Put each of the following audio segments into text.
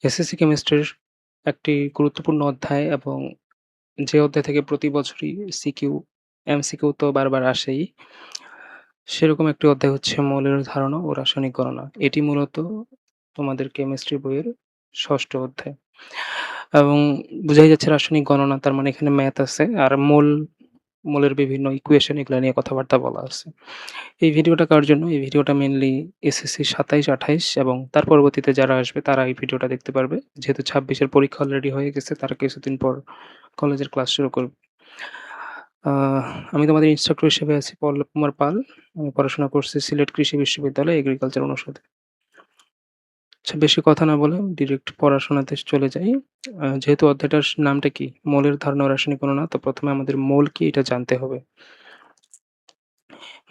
SSC কেমিস্ট্রির একটি গুরুত্বপূর্ণ অধ্যায় এবং যে অধ্যায় থেকে প্রতি বছরই সিকিউ, এমসিকিউ তো বারবার আসেই। সেরকম একটি অধ্যায় হচ্ছে মৌলের ধারণা ও রাসায়নিক গণনা। এটি মূলত তোমাদের কেমিস্ট্রি বইয়ের ৬ষ্ঠ অধ্যায়। এবং বুঝাই যাচ্ছে রাসায়নিক গণনা তার মানে এখানে ম্যাথ আছে আর মূলের বিভিন্ন ইকুয়েশন এগুলা নিয়ে কথাবার্তা বলা আছে। এই ভিডিওটা কার জন্য? এই ভিডিওটা মেইনলি এসএসসি ২৭-২৮ এবং তার পরবর্তীতে যারা আসবে তারা এই ভিডিওটা দেখতে পারবে। যেহেতু ২৬ এর পরীক্ষা অলরেডি হয়ে গেছে, তারা কিছুদিন পর কলেজের ক্লাস শুরু করবে। আমি তোমাদের ইন্সট্রাক্টর হিসেবে আছি পল্লব কুমার পাল। আমি পড়াশোনা করছি সিলেট কৃষি বিশ্ববিদ্যালয়ে এগ্রিকালচার অনুষদে। আচ্ছা, বেশি কথা না বলে ডিরেক্ট পড়াশোনাতে চলে যাই। যেহেতু অধ্যায়টার নামটা কি? মৌলের ধারণা ও রাসায়নিক গণনা। তো ১ম এ আমাদের মৌল কি এটা জানতে হবে।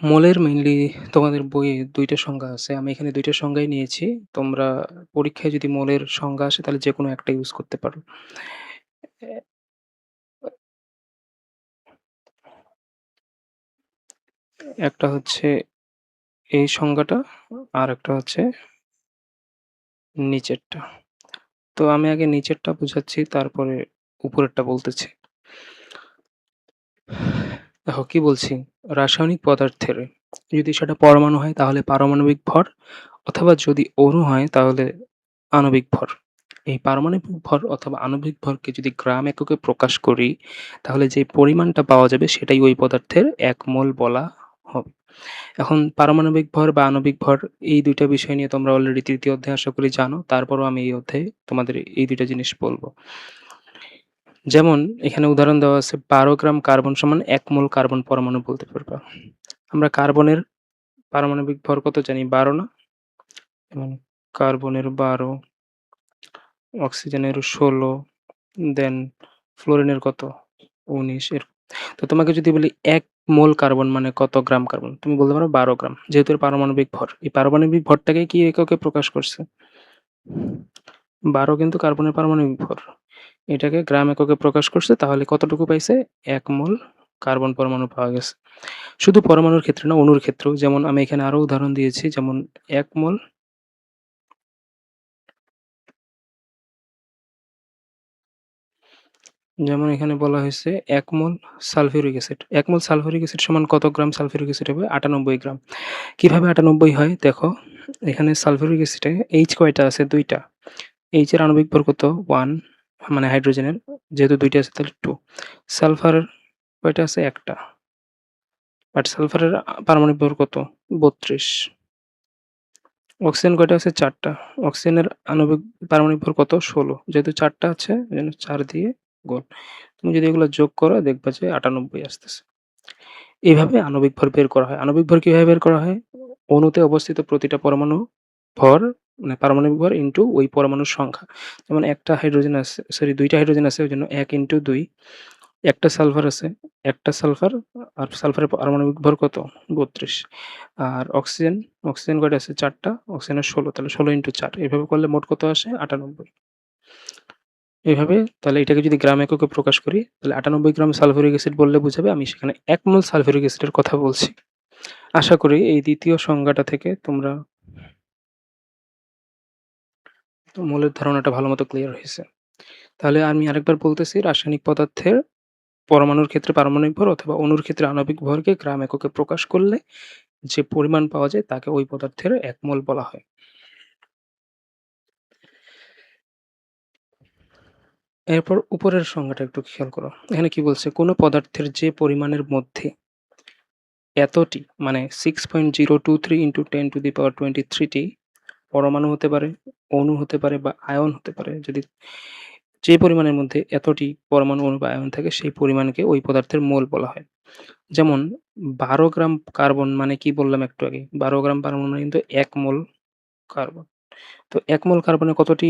মৌলের মেইনলি তোমাদের বইয়ে ২ টা সংজ্ঞা আছে। আমি এখানে ২ টা সংজ্ঞাই নিয়েছি। তোমরা পরীক্ষায় যদি মৌলের সংজ্ঞা আসে তাহলে যেকোনো একটা ইউজ করতে পারো। এ একটা হচ্ছে এই সংজ্ঞাটা, আরেকটা হচ্ছে নিচেরটা। তো আমি আগে নিচেরটা বুঝাচ্ছি, তারপরে উপরেরটা বলতেছি। দেখো কি বলছি, রাসায়নিক পদার্থের যদি সেটা পরমাণু হয় তাহলে পারমাণবিক ভর, অথবা যদি অণু হয় তাহলে আণবিক ভর। এই পারমাণবিক ভর অথবা আণবিক ভরকে যদি গ্রাম এককে প্রকাশ করি, তাহলে যে পরিমাণটা পাওয়া যাবে সেটাই ওই পদার্থের ১ মোল বলা হবে। এখন পারমাণবিক ভর বা আণবিক ভর এই ২ টা বিষয় নিয়ে তোমরা অলরেডি ৩য় অধ্যায়ে আশা করি জানো। তারপরও আমি এই অধ্যায়ে তোমাদের এই ২ টা জিনিস বলব। যেমন এখানে উদাহরণ দেওয়া আছে ১২ গ্রাম কার্বন সমান ১ মোল কার্বন পরমাণু বলতে পারবা। আমরা কার্বনের পারমাণবিক ভর কত জানি? ১২ না? এবং কার্বনের ১২, অক্সিজেনের ১৬, দেন ফ্লোরিনের কত? ১৯ তো তোমাকে যদি বলি ১ মোল কার্বন মানে কত গ্রাম কার্বন? তুমি বলতে পারো ১২ গ্রাম। যেহেতু এর পারমাণবিক ভর। এই পারমাণবিক ভরটাকে কি এককে প্রকাশ করছে? ১২ কিন্তু কার্বনের পারমাণবিক ভর। এটাকে গ্রাম এককে প্রকাশ করছে, তাহলে কতটুকু পাইছে? ১ মোল কার্বন পরমাণু পাওয়া গেছে। শুধু পরমাণুর ক্ষেত্রে না, অণুর ক্ষেত্রেও। যেমন আমি এখানে আরো উদাহরণ দিয়েছি। যেমন ১ মোল যেমন এখানে বলা হয়েছে ১ মোল সালফিউরিক অ্যাসিড। ১ মোল সালফিউরিক অ্যাসিড সমান কত গ্রাম সালফিউরিক অ্যাসিড হবে? ৯৮ গ্রাম। কিভাবে ৯৮ হয়? দেখো, এখানে সালফিউরিক অ্যাসিডে H কয়টা আছে? ২ টা। H এর আণবিক ভর কত? ১, মানে হাইড্রোজেনের। যেহেতু ২ টা আছে তাহলে 2। সালফারের কয়টা আছে? ১ টা। বাট সালফারের পারমাণবিক ভর কত? ৩২। অক্সিজেন কয়টা আছে? ৪ টা। অক্সিজেনের আণবিক পারমাণবিক ভর কত? ১৬। যেহেতু ৪ টা আছে এজন্য ৪ দিয়ে গুণ। তুমি যদি এগুলো যোগ করো দেখবা যে ৯৮ আসতেছে। এভাবে আণবিক ভর বের করা হয়। আণবিক ভর কিভাবে বের করা হয়? অণুতে অবস্থিত প্রতিটা পরমাণু ভর, মানে পারমাণবিক ভর ইনটু ওই পরমাণুর সংখ্যা। যেমন ২ টা হাইড্রোজেন আছে ওইজন্য ১ ইনটু ২। ১ টা সালফার আছে, ১ টা সালফার, আর সালফারের পারমাণবিক ভর কত? ৩২। আর অক্সিজেন কয়টা আছে? ৪ টা, অক্সিজেনের ১৬, তাহলে ১৬ ইনটু ৪। এভাবে করলে মোট কত আসে? ৯৮। এভাবে তাহলে এটাকে যদি গ্রাম এককে প্রকাশ করি, তাহলে ৯৮ গ্রাম সালফিউরিক অ্যাসিড বললে বুঝাবে আমি সেখানে ১ মোল সালফিউরিক অ্যাসিডের কথা বলছি। আশা করি এই ২য় সংজ্ঞাটা থেকে তোমরা মৌলের ধারণাটা ভালোমতো ক্লিয়ার হইছে। তাহলে আমি আরেকবার বলতেছি, রাসায়নিক পদার্থের পরমাণুর ক্ষেত্রে পারমাণবিক ভর অথবা অণুর ক্ষেত্রে আণবিক ভরকে গ্রাম এককে প্রকাশ করলে যে পরিমাণ পাওয়া যায় তাকে ওই পদার্থের ১ মোল বলা হয়। এরপর উপরের সংজ্ঞাটা একটু খেয়াল করো। এখানে কি বলছে? কোন পদার্থের যে পরিমাণের মধ্যে এতটি, মানে 6.023 into 10 to the power 23 টি পরমাণু হতে পারে, অণু হতে পারে বা আয়ন হতে পারে। যদি যে পরিমাণের মধ্যে এতটি পরমাণু, অণু বা আয়ন থাকে সেই পরিমাণকে ওই পদার্থের মোল বলা হয়। যেমন ১২ গ্রাম কার্বন মানে কি বললাম একটু আগে? ১২ গ্রাম পারমাণু মানে কিন্তু ১ মোল কার্বন। তো ১ মোল কার্বনে কতটি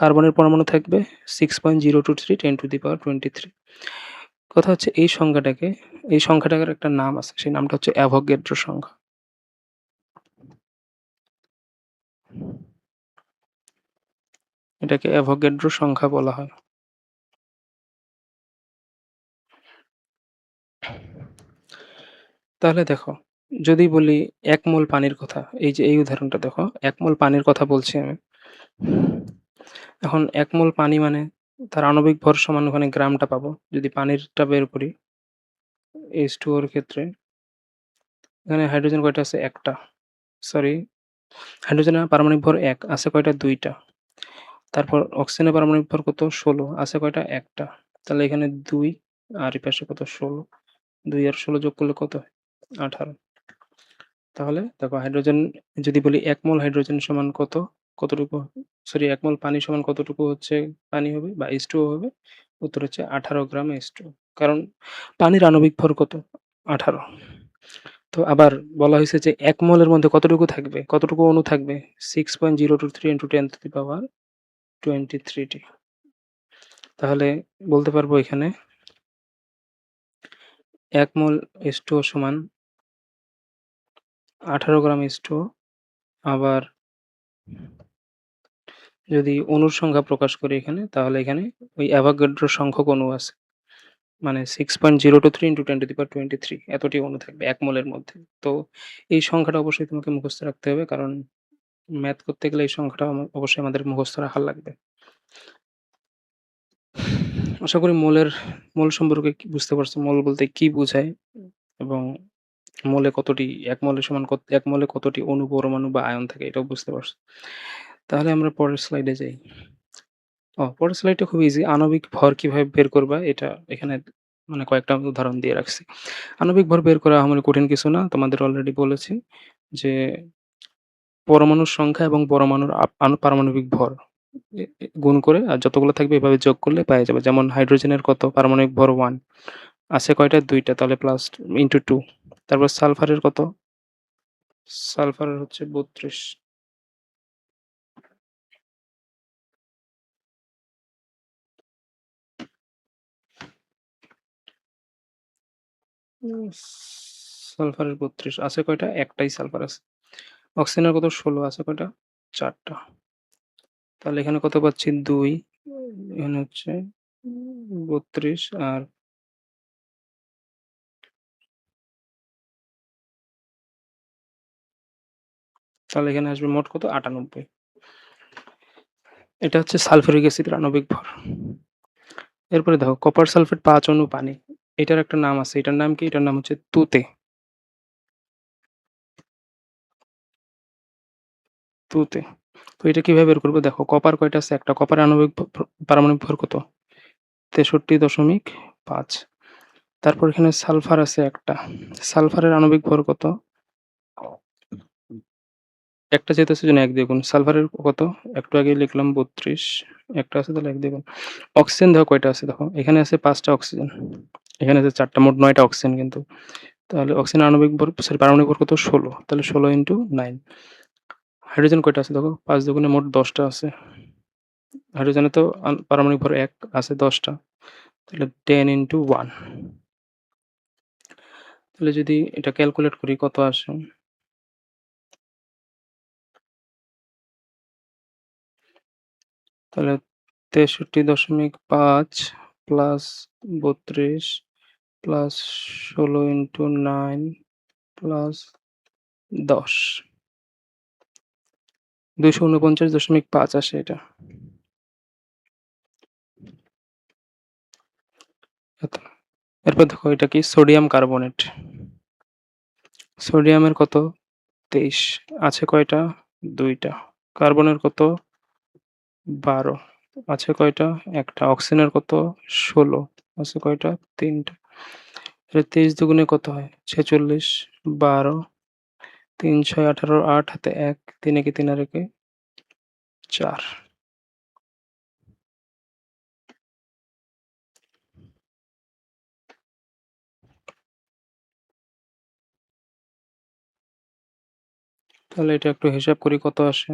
কার্বনের পরমাণু থাকবে? 6.023 10 to the power 23। কথা হচ্ছে এই সংখ্যাটার একটা নাম আছে। সেই নামটা হচ্ছে অ্যাভোগাড্রো সংখ্যা। এটাকে অ্যাভোগাড্রো সংখ্যা বলা হয়। তাহলে দেখো, যদি বলি ১ মোল পানির কথা, এই যে এই উদাহরণটা দেখো, ১ মোল পানির কথা বলছি আমি। এখন ১ মোল পানি মানে তার আণবিক ভর সমান ওখানে গ্রামটা পাবো। যদি পানিরটা বের করি H2O এর ক্ষেত্রে, এখানে হাইড্রোজেন কয়টা আছে? ১ টা। সরি, হাইড্রোজেনের পারমাণবিক ভর ১, আছে কয়টা? ২ টা। তারপর অক্সিজেনের পারমাণবিক ভর কত? ১৬, আছে কয়টা? ১ টা। তাহলে এখানে ২ আর এই পাশে কত? ১৬। ২ আর ১৬ যোগ করলে কত হয়? ১৮। তাহলে দেখো হাইড্রোজেন যদি বলি ১ মোল হাইড্রোজেন সমান কত? কতটুকু? সরি, ১ মোল পানি সমান কতটুকু হচ্ছে পানি হবে বা H2O হবে? উত্তর হচ্ছে ১৮ গ্রাম H2O। কারণ পানির আণবিক ভর কত? ১৮। তো আবার বলা হয়েছে যে ১ মোলের মধ্যে কতটুকু থাকবে? কতটুকু অণু থাকবে? 6.023 × 10⁻23 টি। তাহলে বলতে পারবো এখানে ১ মোল H2O সমান ১৮ গ্রাম H2O। আবার যদি অণুর সংখ্যা প্রকাশ করি এখানে, তাহলে এখানে ওই অ্যাভোগাড্রো সংখ্যক অণু আছে। মানে 6.023 × 10⁻23 এতটি অণু থাকবে ১ মোলের মধ্যে। তো এই সংখ্যাটা অবশ্যই তোমাকে মুখস্থ রাখতে হবে। কারণ ম্যাথ করতে গেলে এই সংখ্যাটা অবশ্যই আমাদের মুখস্থ রাখা লাগবে। আশা করি মোল সম্পর্কে বুঝতে পারছো। মোল বলতে কি বোঝায় এবং মোলে কতটি ১ মোলে সমান ১ মোলে কতটি অণু, পরমাণু বা আয়ন থাকে এটাও বুঝতে পারছো। তাহলে আমরা পরের স্লাইডে যাই। পরের স্লাইডটা খুব ইজি। আণবিক ভর কিভাবে বের করবা এটা এখানে মানে কয়েকটা আমি উদাহরণ দিয়ে রাখছি। আণবিক ভর বের করা আহামরি কঠিন কিছু না। তোমাদের অলরেডি বলেছি যে পরমাণুর সংখ্যা এবং পরমাণুর পারমাণবিক ভর গুণ করে আর যতগুলো থাকবে এভাবে যোগ করলে পাওয়া যাবে। যেমন হাইড্রোজেনের কত? পারমাণবিক ভর 1, আছে কয়টা? ২ টা, তাহলে প্লাস ইন্টু 2। তারপর সালফারের কত? সালফারের হচ্ছে ৩২। উম সালফারের ৩২, আছে কয়টা? একটাই সালফার আছে। অক্সিজেনের কত? ১৬, আছে কয়টা? ৪ টা। তাহলে এখানে কত পাচ্ছি? ২, এখানে হচ্ছে ৩২ আর তাহলে এখানে আসবে মোট কত? ৯৮। এটা হচ্ছে সালফিউরিক অ্যাসিডের আণবিক ভর। এরপরে দেখো কপার সালফেট ৫ অণু পানি। এটার একটা নাম আছে। এটার নাম কি? এটার নাম হচ্ছে তুতে। তুতে। তো এটা কিভাবে বের করব? দেখো কপার কয়টা আছে? একটা। কপারের আণবিক পারমাণবিক ভর কত? ৬৩.৫। তারপর এখানে সালফার আছে একটা। সালফারের আণবিক ভর কত? একটা যেহেতু আছে এজন্য ১ দিয়ে গুণ। সালফারের কত? একটু আগেই লিখলাম ৩২। একটা আছে তাহলে ১ দিয়ে গুণ। অক্সিজেন দেখো কয়টা আছে দেখো। এখানে আছে ৫ টা অক্সিজেন। এখানে আছে ৪ টা, মোট ৯ টা অক্সিজেন কিন্তু। তাহলে অক্সিজেনের আণবিক ভর সরি পারমাণবিক ভর কত? ১৬। তাহলে ১৬ × ৯। হাইড্রোজেন কয়টা আছে দেখো? ৫ দুগুণে মোট ১০ টা আছে। হাইড্রোজেনে তো পারমাণবিক ভর ১, আছে ১০ টা। তাহলে 10 × 1। তাহলে যদি এটা ক্যালকুলেট করি কত আসে? তাহলে ৬৩.৫ প্লাস ৩২ প্লাস ১৬ × ৯ প্লাস ১০, ২৪৯.৫ আসে এটা। এত। এরপর দেখো এটা কি? Sodium carbonate. সোডিয়ামের কত? ২৩, আছে কয়টা? ২ টা। কার্বনের কত? ১২, আছে কয়টা? ১ টা। অক্সিজেনের কত? ১৬, আছে কয়টা? ৩ টা। তাহলে ২৩ দুগুণে কত হয়? ৪৬, ১২, ৩ ৬ ১৮, ৮ হাতে ১, ৩ একে ৩ আর একে ৪। তাহলে এটা একটু হিসাব করি কত আসে?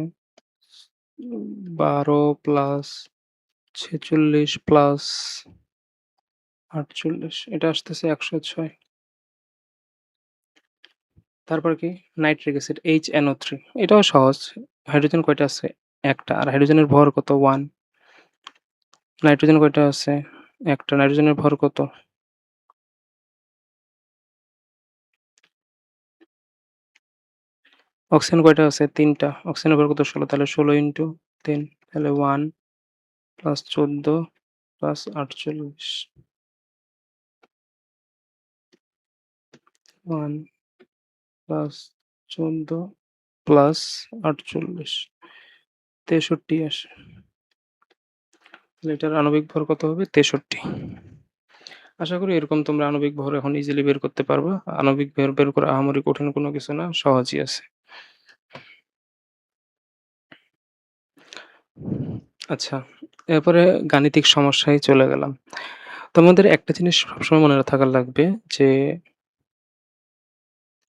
১২ প্লাস ৪৬ প্লাস ৪৮, এটা আসতেছে ১০৬। তারপর কি? নাইট্রিক অ্যাসিড HNO3, এটাও সহজ। হাইড্রোজেন কয়টা আছে? ১ টা। আর হাইড্রোজেনের ভর কত? 1। নাইট্রোজেন কয়টা আছে? ১ টা। নাইট্রোজেনের ভর কত? অক্সিজেন কয়টা আছে? ৩ টা। অক্সিজেনের ভর কত? ১৬, তাহলে ১৬ × ৩, তাহলে 1 প্লাস 14 প্লাস 48 1 প্লাস 14 প্লাস 48 63 আসে। তাহলে এটার আণবিক ভর কত হবে? 63। আশা করি এরকম তোমরা আণবিক ভর এখন ইজিলি বের করতে পারবা। আণবিক ভর বের করা আহামরি কঠিন কোনো কিছু না, সহজই আছে। আচ্ছা, এরপরে গাণিতিক সমস্যায় চলে গেলাম। তোমাদের একটা জিনিস সবসময় মনে থাকা লাগবে যে,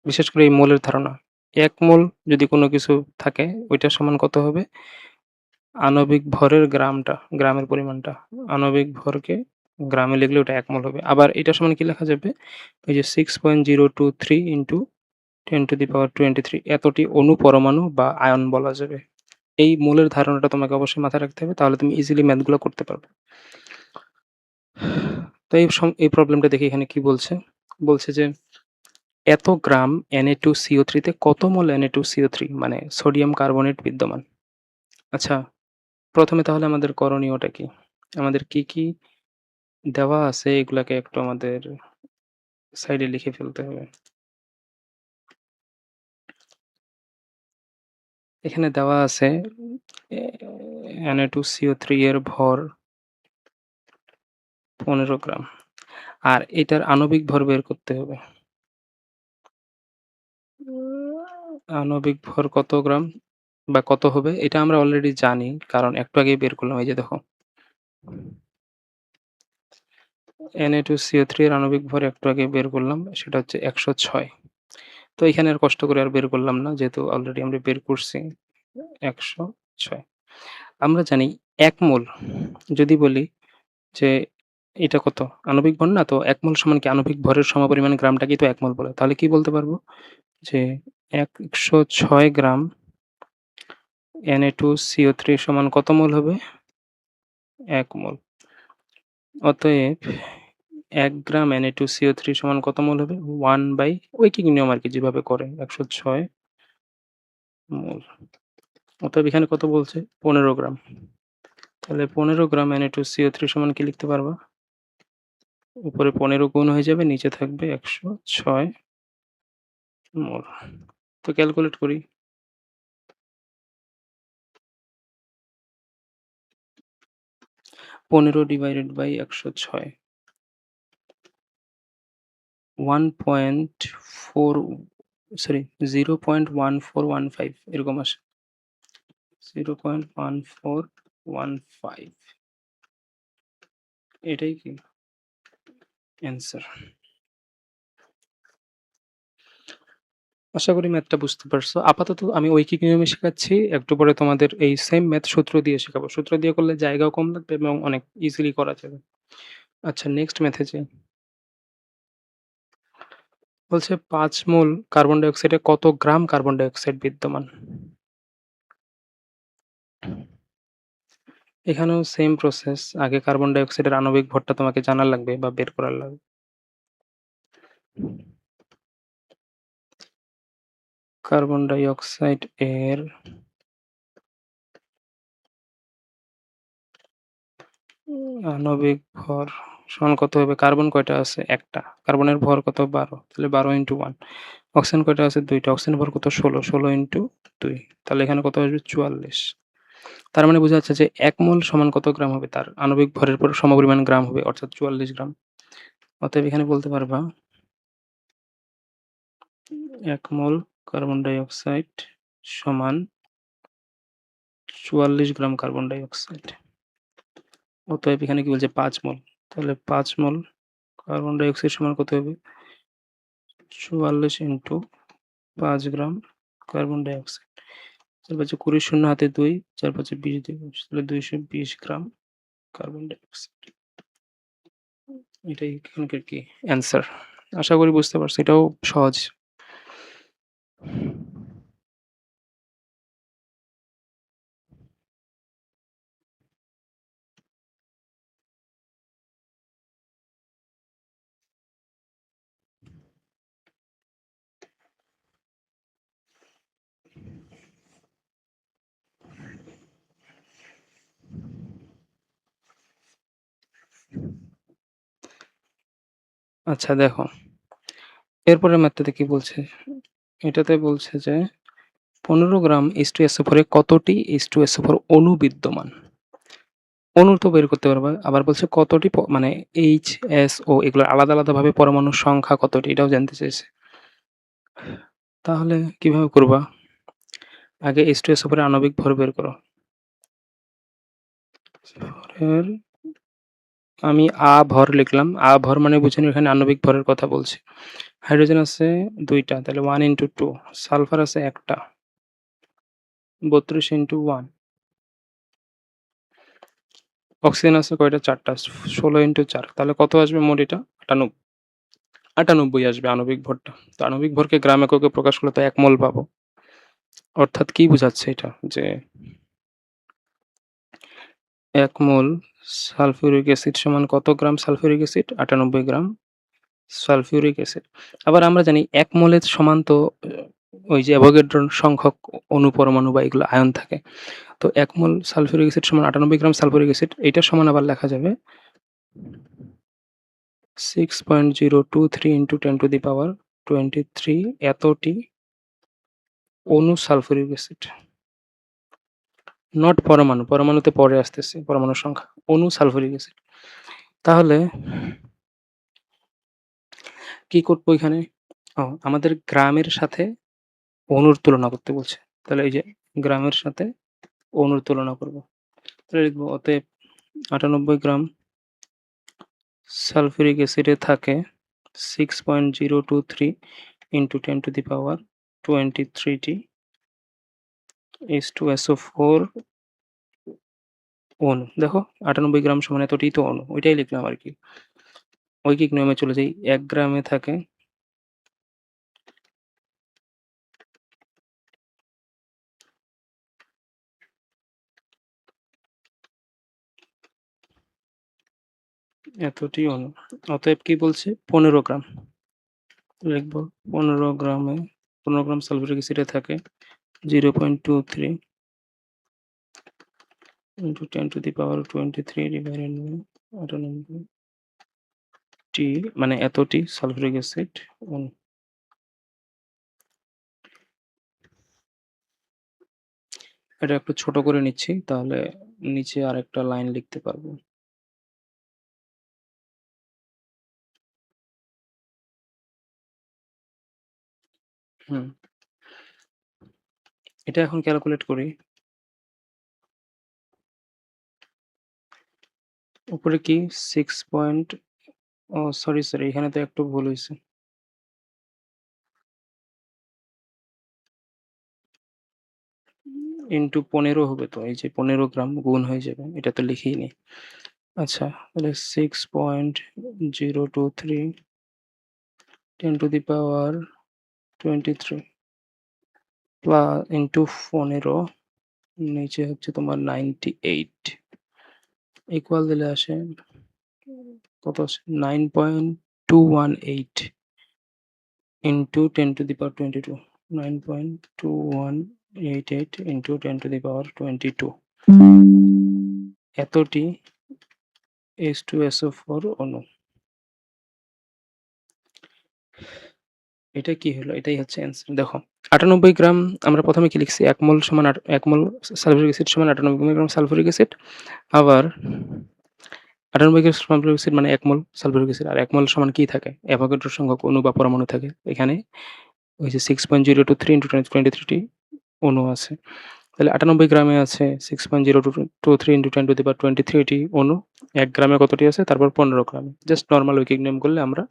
বিশেষ করে এই মোলের ধারণা। ১ মোল যদি কোনো কিছু থাকে, ওইটার সমান কত হবে? আণবিক ভরের গ্রামের পরিমাণটা। আণবিক ভরকে গ্রামে লিখলে ওটা ১ মোল হবে। আবার এটার সমান কি লেখা যাবে? ওই যে 6.023 ইন্টু 10⁻23 এতটি অণু, পরমাণু বা আয়ন বলা যাবে। এই মোলের ধারণাটা তোমাকে অবশ্যই মাথায় রাখতে হবে। তাহলে তুমি ইজিলি ম্যাথগুলো করতে পারবে। তো এই প্রবলেমটা দেখি এখানে কি বলছে? বলছে যে এত গ্রাম Na2CO3 তে কত মোল Na2CO3 মানে সোডিয়াম কার্বনেট বিদ্যমান? আচ্ছা, ১ম এ তাহলে আমাদের করণীয়টা কি? আমাদের কি দেওয়া আছে এগুলাকে একটু আমাদের সাইডে লিখে ফেলতে হবে। এখানে দেওয়া আছে Na2CO3 এর ভর ১৫ গ্রাম। আর এটার আণবিক ভর বের করতে হবে। আণবিক ভর কত গ্রাম বা কত হবে এটা আমরা অলরেডি জানি। কারণ একটু আগেই বের করলাম। এই যে দেখো। Na2CO3 এর আণবিক ভর একটু আগে বের করলাম। সেটা হচ্ছে ১০৬। তো এখানে আর কষ্ট করে আর বের করলাম না। যেহেতু অলরেডি আমরা বের করছি ১০৬। আমরা জানি ১ মোল যদি বলি যে এটা কত? আণবিক ভর না? তো ১ মোল সমান কি আণবিক ভরের সমপরিমাণ গ্রামটাকেই তো ১ মোল বলে। তাহলে কি বলতে পারবো? যে ১০৬ গ্রাম Na2CO3 সমান কত মোল হবে? ১ মোল। অতএব ১ গ্রাম Na2CO3 সমান কত মোল হবে? 1/, ঐকিক নিয়ম আরকি যেভাবে করে ১০৬ মোল। অতএব এখানে কত বলছে? ১৫ গ্রাম। তাহলে ১৫ গ্রাম Na2CO3 সমান কি লিখতে পারবা? উপরে ১৫ গুণ হয়ে যাবে, নিচে থাকবে ১০৬ মোল। তো ক্যালকুলেট করি। ১৫ ডিভাইডেড বাই ১০৬ 1.4 সরি 0.1415 এরকম আসে। 0.1415 এটাই কি অ্যান্সার। আশা করি ম্যাথটা বুঝতে পারছো। আপাতত আমি ঐকিক নিয়মে শেখাচ্ছি। একটু পরে তোমাদের এই সেম ম্যাথ সূত্র দিয়ে শেখাবো। সূত্র দিয়ে করলে জায়গাও কম লাগবে এবং অনেক ইজিলি করা যাবে। আচ্ছা, নেক্সট ম্যাথে যাই। বলছে ৫ মোল কার্বন ডাই অক্সাইডে কত গ্রাম কার্বন ডাই অক্সাইড বিদ্যমান? এখানেও সেম প্রসেস। আগে কার্বন ডাই অক্সাইডের আণবিক ভরটা তোমাকে জানা লাগবে বা বের করা লাগবে। কার্বন ডাই অক্সাইড এর আণবিক ভর সমান কত হবে? কার্বন কয়টা আছে? ১ টা। কার্বনের ভর কত? ১২। তাহলে ১২ × 1। অক্সিজেন কয়টা আছে? ২ টা। অক্সিজেনের ভর কত? ১৬। ১৬ × ২। তাহলে এখানে কত আসবে? ৪৪। তার মানে বোঝা যাচ্ছে যে ১ মোল সমান কত গ্রাম হবে? তার আণবিক ভরের সমপরিমাণ গ্রাম হবে, অর্থাৎ ৪৪ গ্রাম। অতএব এখানে বলতে পারবা ১ মোল কার্বন ডাই অক্সাইড সমান ৪৪ গ্রাম কার্বন ডাই অক্সাইড। অতএব এখানে কি বলছে? ৫ মোল। তাহলে ৫ মোল কার্বন ডাই অক্সাইড সমান কত হবে? ৪৪ × ৫ গ্রাম কার্বন ডাই অক্সাইড। ৪ ৫ ২০ শূন্য হাতে ২, ৪ ৫ ২০ দিয়ে ২০ তাহলে ২২০ গ্রাম কার্বন ডাই অক্সাইড। এটাই এখানকার কি অ্যান্সার। আশা করি বুঝতে পারছো। এটাও সহজ। আচ্ছা দেখো, এরপরের ম্যাথটাতে কি বলছে? এটাতে বলছে যে ১৫ গ্রাম H2SO4 এ কতটি H2SO4 অণু বিদ্যমান? অণু তো বের করতে পারবা। আবার বলছে কতটি মানে H, S, O এগুলোর আলাদা, আলাদাভাবে পরমাণুর সংখ্যা কতটি এটাও জানতে চেয়েছে। তাহলে কিভাবে করবা? আগে H2SO4 এর আণবিক ভর বের করো। ভরের আমি ভর লিখলাম। ভর মানে বুঝুন এখানে আণবিক ভরের কথা বলছি। হাইড্রোজেন আছে ২ টা, তাহলে 1 into 2, সালফার আছে ১ টা, ৩২ into 1, অক্সিজেন আছে কয়টা? ৪ টা, ১৬ into ৪, তাহলে কত আসবে মোট এটা? ৯৮ আসবে আণবিক ভরটা। তো আণবিক ভরকে গ্রাম এককে প্রকাশ করলে তো ১ মোল পাবো। অর্থাৎ কি বোঝাচ্ছে এটা? যে ১ মোল সালফিউরিক অ্যাসিড সমান কত গ্রাম সালফিউরিক অ্যাসিড? ৯৮ গ্রাম সালফিউরিক অ্যাসিড। আবার আমরা জানি ১ মোলের সমান তো ওই যে অ্যাভোগাড্রো সংখ্যক অণু পরমাণু বা এগুলো আয়ন থাকে। তো ১ মোল সালফিউরিক অ্যাসিড সমান ৯৮ গ্রাম সালফিউরিক অ্যাসিড। এইটার সমান আবার লেখা যাবে 6.023 into 10 to the power 23 এতটি অণু সালফিউরিক অ্যাসিড। নট পরমাণু, পরমাণুতে পরে আসতেছে পরমাণুর সংখ্যা। অণু সালফিউরিক অ্যাসিড। তাহলে কি করব এখানে? আমাদের গ্রামের সাথে অণুর তুলনা করতে বলছে। তাহলে এই যে গ্রামের সাথে অণুর তুলনা করব। তাহলে লিখব অতএব ৯৮ গ্রাম সালফিউরিক অ্যাসিডে থাকে 6.023 into 10 to the power 23 T H2SO4 অণু। দেখো ৯৮ গ্রাম সমান এতটিই তো অণু। ওইটাই লিখলাম আরকি। ঐকিক নিয়মে চলে যাই। ১ গ্রামে থাকে এতটি অণু। অতএব কি বলছে? ১৫ গ্রাম। লিখব ১৫ গ্রামে ১৫ গ্রাম সালফিউরিক অ্যাসিডে থাকে 0.23 into 10 to the power 23 divided by ৯৮ টি মানে এতটি সালফিউরিক অ্যাসিড অণু। এটা একটু ছোট করে নিচ্ছি, তাহলে নিচে আরেকটা লাইন লিখতে পারবো। হুম। এটা এখন ক্যালকুলেট করি। উপরে কি 6 পয়েন্ট সরি এখানে তো একটু ভুল হইছে। ইনটু ১৫ হবে তো। এই যে ১৫ গ্রাম গুণ হয়ে যাবে। এটা তো লিখিনি। আচ্ছা, তাহলে 6.023 10 to the power 23 ইনটু ১৫ নিচে হচ্ছে তোমার 98 ইকুয়াল দিলে আসে কত আসে? 9.218 into 10 to the power 22. 9.2188 into 10 to the power 22 এতটি H2SO4 অণু। এটা কি হলো? এটাই হচ্ছে অ্যান্সার। দেখো ৯৮ গ্রাম আমরা ১ম এ কি লিখছি? ১ মোল সমান ১ মোল সালফিউরিক অ্যাসিড সমান ৯৮ গ্রাম সালফিউরিক অ্যাসিড। আবার ৯৮ গ্রাম সালফিউরিক অ্যাসিড মানে ১ মোল সালফিউরিক অ্যাসিড। আর ১ মোল সমান কি থাকে? অ্যাভোগাড্রো সংখ্যক অণু বা পরমাণু থাকে। এখানে ওই যে 6.023 into 1023 টি অণু আছে। তাহলে ৯৮ গ্রামে আছে 6.023 into 10 to the power 23 টি অণু। ১ গ্রামে কতটি আছে? তারপর ১৫ গ্রামে। জাস্ট নরমাল ঐকিক নিয়ম করলে আমরা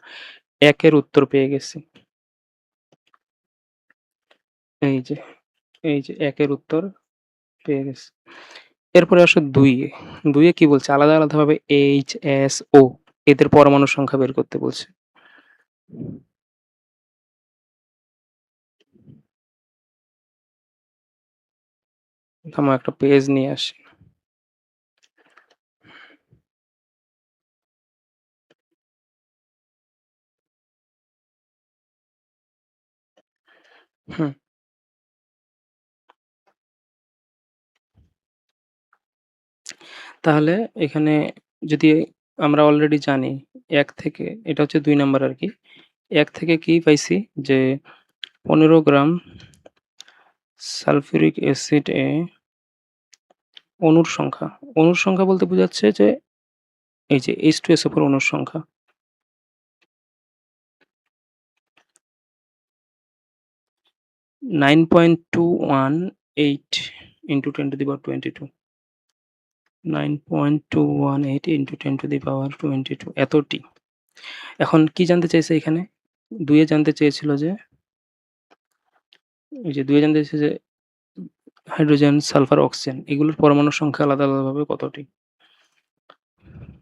১ এর উত্তর পেয়ে গেছি। এই যে, এই যে ১ এর উত্তর পেয়ে গেছি। এরপরে আসো ২ এ। ২ এ কি বলছে? আলাদা, আলাদাভাবে H, S, O এদের পরমাণুর সংখ্যা বের করতে বলছে। থামো একটা পেজ নিয়ে আসি। হুম। তাহলে এখানে যদি আমরা অলরেডি জানি ১ থেকে এটা হচ্ছে ২ নাম্বার আরকি। ১ থেকে কি পাইছি যে ১৫ গ্রাম সালফিউরিক অ্যাসিড এ অণুর সংখ্যা। অণুর সংখ্যা বলতে বোঝাচ্ছে যে এই যে H2SO4 অণুর সংখ্যা। 9.218 into 10 to the power 22. 9.218 into 10 to the power 22 এতটি। এখন কি জানতে চাইছে এখানে? ২ এ জানতে চেয়েছিল যে এই যে ২ এ জানতে চেয়েছে যে হাইড্রোজেন, সালফার, অক্সিজেন এগুলোর পরমাণুর সংখ্যা আলাদা আলাদাভাবে কতটি?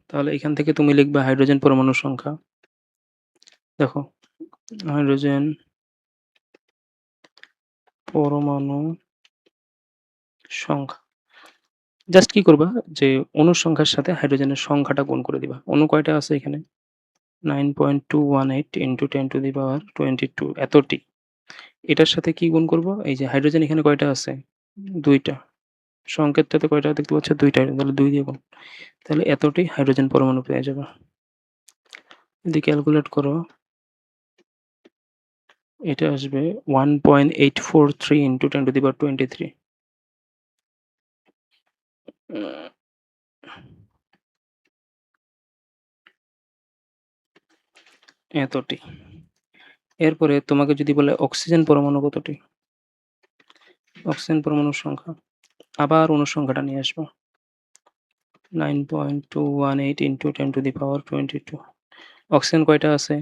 তাহলে এখান থেকে তুমি লিখবা হাইড্রোজেন পরমাণুর সংখ্যা। দেখো হাইড্রোজেন পরমাণু সংখ্যা। জাস্ট কি করবা যে অণুর সংখ্যার সাথে হাইড্রোজেনের সংখ্যাটা গুণ করে দিবা। অণু কয়টা আছে এখানে? 9.218 into 10 to the power 22 এতটি। এটার সাথে কি গুণ করব? এই যে হাইড্রোজেন এখানে কয়টা আছে? ২ টা। সংকেতটাতে কয়টা দেখতে পাচ্ছ? ২ টা। তাহলে ২ দিয়ে গুণ। তাহলে এতটি হাইড্রোজেন পরমাণু পেয়ে যাবা। যদি ক্যালকুলেট করো এটা আসবে 1.843 into 10 to the power 23 এতটি। এরপরে তোমাকে যদি বলে অক্সিজেন পরমাণু কতটি? অক্সিজেন পরমাণুর সংখ্যা। আবার অণুর সংখ্যাটা নিয়ে আসবা। 9.218 into 10 to the power 22 oxygen কয়টা আছে?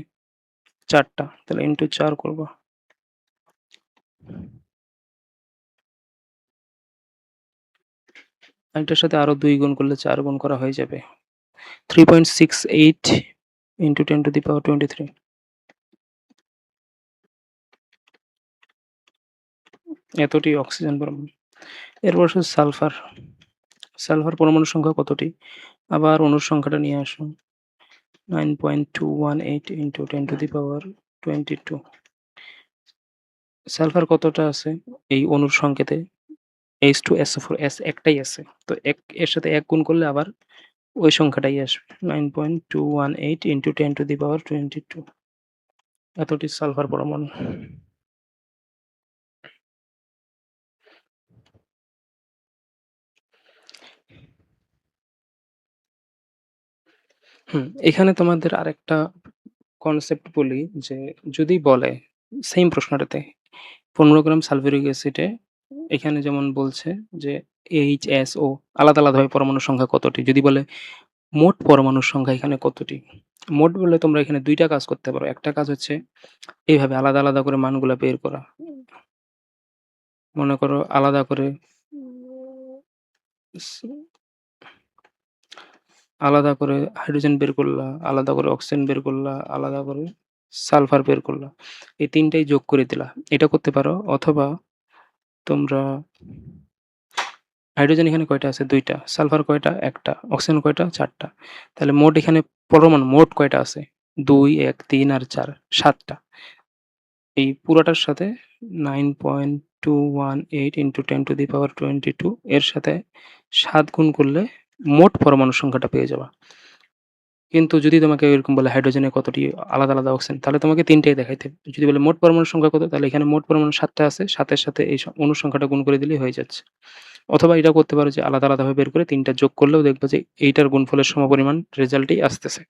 ৪ টা। তাহলে ইনটু ৪ করবা। এটার সাথে আরো ২ গুণ করলে ৪ গুণ করা হয়ে যাবে। 3.68 into 10 to the power 23 এতটি অক্সিজেন পরমাণু। এরপর আসে সালফার। সালফার পরমাণুর সংখ্যা কতটি? আবার অণুর সংখ্যাটা নিয়ে আসো। 9.218 into 10 to the power 22 sulphur কতটা আছে এই অণুর সংকেতে? H2SO4 S একটাই আছে। তো এর সাথে ১ গুণ করলে আবার ওই সংখ্যাটাই আসবে। 9.218 into 10 to the power 22 এতটি সালফার পরমাণু। এখানে তোমাদের আরেকটা কনসেপ্ট বলি যে যদি বলে সেইম প্রশ্নটাতে ১৫ গ্রাম সালফিউরিক অ্যাসিডে এখানে যেমন বলছে যে HSO আলাদা আলাদাভাবে পরমাণুর সংখ্যা কতটি? যদি বলে মোট পরমাণুর সংখ্যা এখানে কতটি? মোট বললে তোমরা এখানে ২ টা কাজ করতে পারো। একটা কাজ হচ্ছে এইভাবে আলাদা, আলাদা করে মানগুলা বের করা। মনে করো আলাদা করে আলাদা করে হাইড্রোজেন বের করলা, আলাদা করে অক্সিজেন বের করলা, আলাদা করে সালফার বের করলা। এই ৩ টাই যোগ করে দিলা। এটা করতে পারো অথবা তোমরা হাইড্রোজেন এখানে কয়টা আছে? ২ টা। সালফার কয়টা? ১ টা। অক্সিজেন কয়টা? ৪ টা। তাহলে মোট এখানে পরমাণু মোট কয়টা আছে? ২, ১, ৩ আর ৪ ৭ টা। এই পুরাটার সাথে 9.218 into 10 to the power 22 এর সাথে ৭ গুণ করলে মোট পরমাণুর সংখ্যাটা পেয়ে যাবা। কিন্তু যদি তোমাকে এরকম বলে হাইড্রোজেনের কতটি আলাদা, আলাদা অক্সিজেন তাহলে তোমাকে ৩ টাই দেখাইতে হবে। যদি বলে মোট পরমাণুর সংখ্যা কত? তাহলে এখানে মোট পরমাণু ৭ টা আছে। ৭ এর সাথে এই অণুর সংখ্যাটা গুণ করে দিলেই হয়ে যাচ্ছে। অথবা এটাও করতে পারো যে আলাদা, আলাদাভাবে বের করে ৩ টা যোগ করলেও দেখবা যে এইটার গুণফলের সমপরিমাণ রেজাল্টই আসতেছে।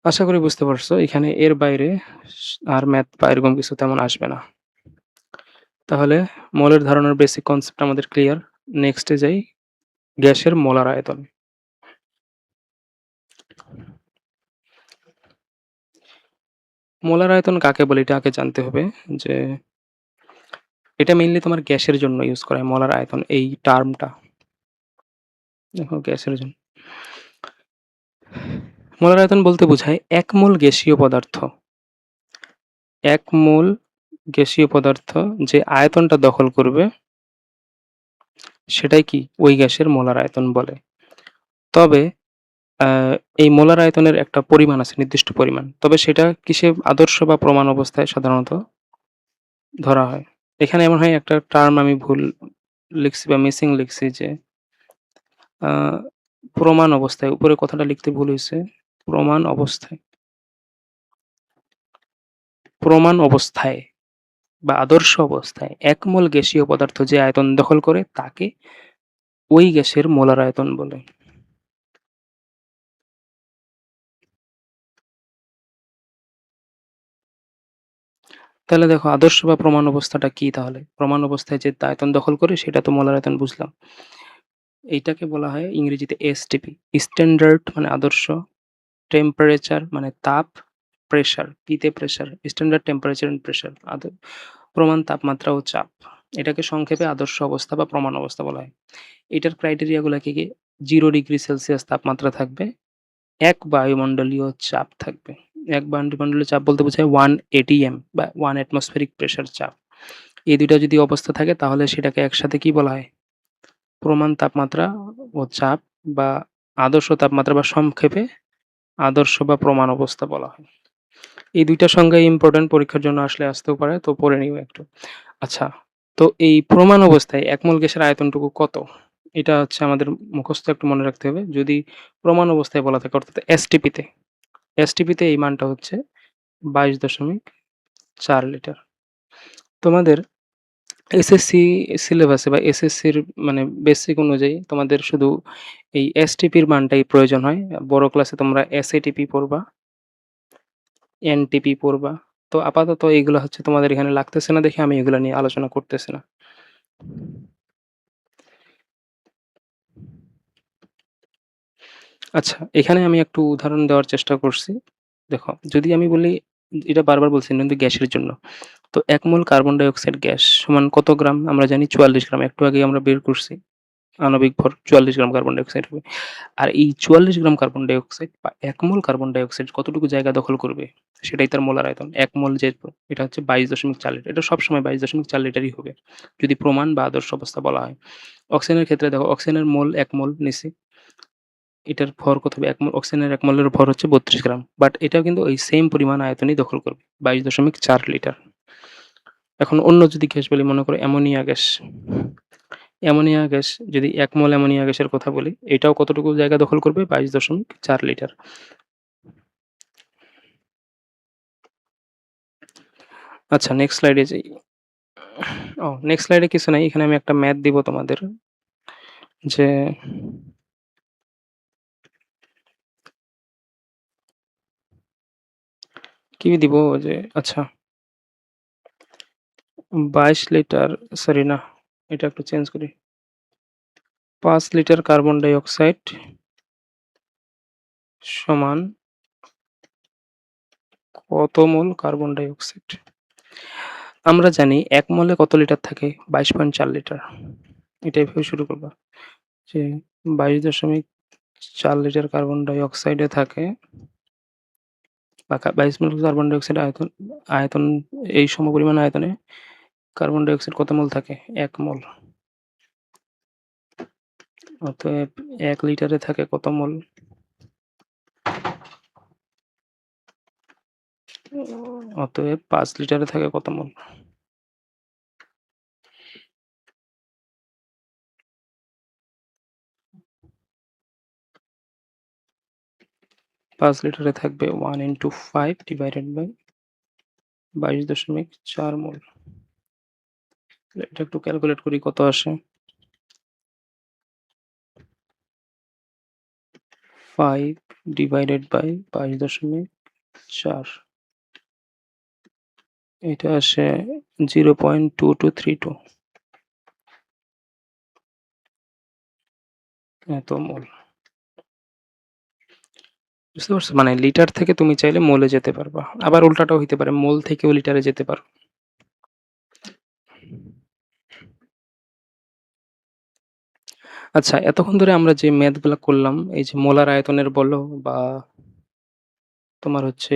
আশা করি বুঝতে পারছো। এখানে এর বাইরে আর ম্যাথ বা এরকম কিছু তেমন আসবে না। তাহলে মলের ধারণার বেসিক কনসেপ্ট আমাদের ক্লিয়ার। নেক্সটে যাই গ্যাসের মোলার আয়তন। মোলার আয়তন কাকে বলে এটা আগে জানতে হবে যে এটা মেইনলি তোমার গ্যাসের জন্য ইউজ করা হয় মোলার আয়তন এই টার্মটা। দেখো গ্যাসের জন্য। মোলার আয়তন বলতে বোঝায় ১ মোল গ্যাসীয় পদার্থ ১ মোল গ্যাসীয় পদার্থ যে আয়তনটা দখল করবে সেটাই কি ওই গ্যাসের মোলার আয়তন বলে। তবে এই মোলার আয়তনের একটা পরিমাণ আছে, নির্দিষ্ট পরিমাণ। তবে সেটা কিসে আদর্শ বা প্রমাণ অবস্থায় সাধারণত ধরা হয়। এখানে এমন হয় একটা টার্ম আমি ভুল লিখছি বা মিসিং লিখছি যে প্রমাণ অবস্থায়, উপরে কথাটা লিখতে ভুল হইছে। প্রমাণ অবস্থায়। প্রমাণ অবস্থায় বা আদর্শ অবস্থায় ১ মোল গ্যাসীয় পদার্থ যে আয়তন দখল করে তাকে ওই গ্যাসের মোলার আয়তন বলে। তাহলে দেখো আদর্শ বা প্রমাণ অবস্থাটা কি তাহলে? প্রমাণ অবস্থায় যে আয়তন দখল করে সেটা তো মোলার আয়তন বুঝলাম। এইটাকে বলা হয় ইংরেজিতে এসটিপি। স্ট্যান্ডার্ড মানে আদর্শ, টেম্পারেচার মানে তাপ, প্রেসার, পিতে pressure, standard temperature and pressure, প্রমাণ তাপমাত্রা ও চাপ। এটাকে সংক্ষেপে আদর্শ অবস্থা বা প্রমাণ অবস্থা বলা হয়। এটার ক্রাইটেরিয়াগুলো কি কি? 0 ডিগ্রি সেলসিয়াস তাপমাত্রা থাকবে, ১ বায়ুমণ্ডলীয় চাপ থাকবে। ১ বায়ুমণ্ডলীয় চাপ বলতে বোঝায় 1 এটিএম বা 1 অ্যাটমসফেরিক প্রেসার চাপ। এই ২ টা যদি অবস্থা থাকে তাহলে সেটাকে একসাথে কি বলা হয়? প্রমাণ তাপমাত্রা ও চাপ বা আদর্শ তাপমাত্রা বা সংক্ষেপে আদর্শ বা প্রমাণ অবস্থা বলা হয়। এই ২ টা সংজ্ঞা ইম্পোর্টেন্ট, পরীক্ষার জন্য আসতেও পারে, তো পড়ে নিও একটু। আচ্ছা, তো এই প্রমাণ অবস্থায় ১ মোল গ্যাসের আয়তনটুকু কত? এটা হচ্ছে আমাদের মুখস্থ একটু মনে রাখতে হবে। যদি প্রমাণ অবস্থায় বলা থাকে অর্থাৎ এসটিপি তে, এসটিপি তে এই মানটা হচ্ছে ২২.৪ লিটার। তোমাদের এসএসসি সিলেবাসে বা এসএসসির মানে বেসিক অনুযায়ী তোমাদের শুধু এই এসটিপির মানটাই প্রয়োজন হয়। বড় ক্লাসে তোমরা এসএটিপি পড়বা, এনটিপি পড়বা। তো আপাতত এইগুলা হচ্ছে তোমাদের এখানে লাগতেছে না দেখে আমি এগুলা নিয়ে আলোচনা করতেছি না। আচ্ছা, এখানে আমি একটু উদাহরণ দেওয়ার চেষ্টা করছি। দেখো, যদি আমি বলি, এটা বারবার বলছি কিন্তু গ্যাসের জন্য। তো ১ মোল কার্বন ডাই অক্সাইড গ্যাস সমান কত গ্রাম? আমরা জানি ৪৪ গ্রাম। একটু আগেই আমরা বের করছি। আণবিক ভর ৪৪ গ্রাম কার্বন ডাই অক্সাইড হবে। আর এই ৪৪ গ্রাম কার্বন ডাই অক্সাইড বা ১ মোল কার্বন ডাই অক্সাইড কতটুকু জায়গা দখল করবে? সেটাই তার মোলার আয়তন। ১ মোল যে এটা হচ্ছে ২২.৪ লিটার। এটা সবসময় ২২.৪ লিটারই হবে। যদি প্রমাণ বা আদর্শ অবস্থা বলা হয়। অক্সিজেনের ক্ষেত্রে দেখো, অক্সিজেনের মোল ১ মোল নিছি। এটার ভর কত হবে? ১ মোল অক্সিজেনের ১ মোলের ভর হচ্ছে ৩২ গ্রাম। বাট এটাও কিন্তু ওই সেম পরিমাণ আয়তনই দখল করবে। ২২.৪ লিটার। এখন অন্য যদি গ্যাস বলি, মনে করো অ্যামোনিয়া গ্যাস। অ্যামোনিয়া গ্যাস, যদি ১ মোল অ্যামোনিয়া গ্যাসের কথা বলি, এটাও কতটুকু জায়গা দখল করবে? ২২.৪ লিটার। আচ্ছা, নেক্সট স্লাইডে যাই। নেক্সট স্লাইডে কিছু নাই। এখানে আমি একটা ম্যাথ দিব তোমাদের। যে কি দিব? যে আচ্ছা, ২২ লিটার, সরি না, এটা একটু চেঞ্জ করি। ৫ লিটার কার্বন ডাই অক্সাইড সমান কত মোল কার্বন ডাই অক্সাইড? আমরা জানি ১ মোলে কত লিটার থাকে? ২২.৪ লিটার। এটা এভাবে শুরু করবা যে ২২.৪ লিটার কার্বন ডাই অক্সাইডে থাকে বা ২২ মোল কার্বন ডাই অক্সাইড আয়তন, এই সমপরিমাণ আয়তনে কার্বন ডাই অক্সাইড কত মোল থাকে? ১ মোল। অতএব ১ লিটারে থাকে কত মোল? অতএব ৫ লিটারে থাকে কত মোল? ৫ লিটারে থাকবে 1 × 5 / ২২.৪ মোল। এটা একটু ক্যালকুলেট করি কত আসে। 5 / ২২.৪, এটা আসে 0.2232 এত মোল। বুঝতে পারছো? মানে লিটার থেকে তুমি চাইলে মোলে যেতে পারবা। আবার উল্টাটাও হইতে পারে, মোল থেকেও লিটারে যেতে পারো। আচ্ছা, এতক্ষণ ধরে আমরা যে ম্যাথ গুলা করলাম, এই যে মোলার আয়তনের বলো বা তোমার হচ্ছে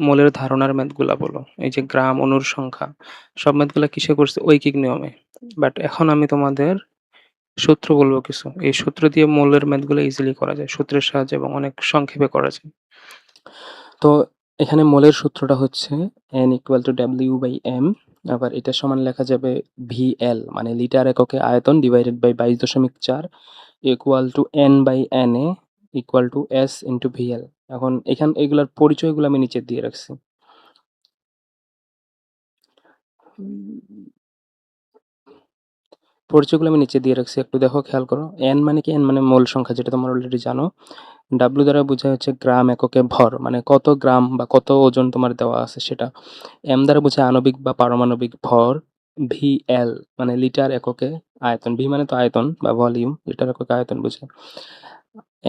মোলের ধারণার ম্যাথ গুলা বলো, এই যে গ্রাম, অণুর সংখ্যা, সব ম্যাথ গুলা কিসে করছে? ঐকিক নিয়মে। বাট এখন আমি তোমাদের সূত্র বলবো কিছু। এই সূত্র দিয়ে মোলের ম্যাথ গুলো ইজিলি করা যায় সূত্রের সাহায্যে, এবং অনেক সংক্ষেপে করা যায়। তো এখানে মোলের সূত্রটা হচ্ছে N = W/M। আবার এটা সমান লেখা যাবে VL মানে লিটার এককে আয়তন / 22.4 equal to N/Na equal to S into VL। এখন এগুলার পরিচয়গুলো আমি নিচে দিয়ে রাখছি। পরিচয়গুলো আমি নিচে দিয়ে রাখছি, একটু দেখো, খেয়াল করো। এন মানে কি? এন মানে মোল সংখ্যা, যেটা তোমরা অলরেডি জানো। ডাব্লিউ দ্বারা বোঝায় হচ্ছে গ্রাম এককে ভর, মানে কত গ্রাম বা কত ওজন তোমার দেওয়া আছে সেটা। এম দ্বারা বোঝায় আণবিক বা পারমাণবিক ভর। ভিএল মানে লিটার এককে আয়তন। ভি মানে তো আয়তন বা ভলিউম, লিটার এককে আয়তন বোঝায়।